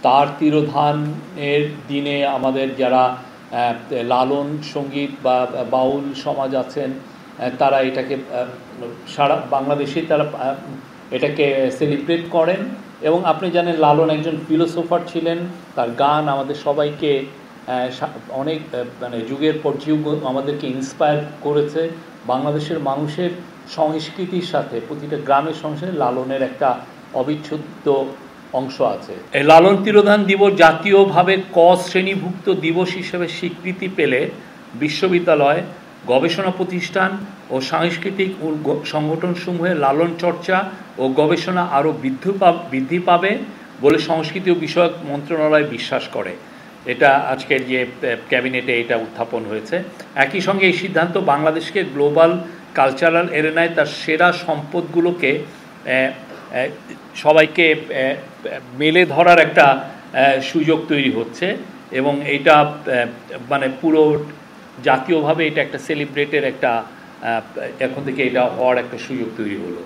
তার তিরোধানের দিনে আমাদের যারা লালন সঙ্গীত বা বাউল সমাজ আছেন তারা এটাকে সারা বাংলাদেশে তারা এটাকে সেলিব্রেট করেন। এবং আপনি জানেন লালন একজন ফিলোসোফার ছিলেন, তার গান আমাদের সবাইকে অনেক মানে যুগের পর যুগ আমাদেরকে ইন্সপায়ার করেছে। বাংলাদেশের মানুষের সংস্কৃতির সাথে প্রতিটা গ্রামের সংস্কৃতি লালনের একটা অবিচ্ছেদ্য অংশ আছে। এই লালন তিরোধান দিবস জাতীয়ভাবে ক শ্রেণীভুক্ত দিবস হিসেবে স্বীকৃতি পেলে বিশ্ববিদ্যালয়, গবেষণা প্রতিষ্ঠান ও সাংস্কৃতিক সংগঠনসমূহে লালন চর্চা ও গবেষণা আরও বৃদ্ধি পাবে বলে সংস্কৃতি ও বিষয়ক মন্ত্রণালয় বিশ্বাস করে। এটা আজকের যে ক্যাবিনেটে এটা উত্থাপন হয়েছে। একই সঙ্গে এই সিদ্ধান্ত বাংলাদেশকে গ্লোবাল কালচারাল এরেনায় তার সেরা সম্পদগুলোকে সবাইকে মেলে ধরার একটা সুযোগ তৈরি হচ্ছে এবং এটা মানে পুরো জাতীয়ভাবে এটা একটা সেলিব্রেটের একটা এখন থেকে এটা হওয়ার একটা সুযোগ তৈরি হলো।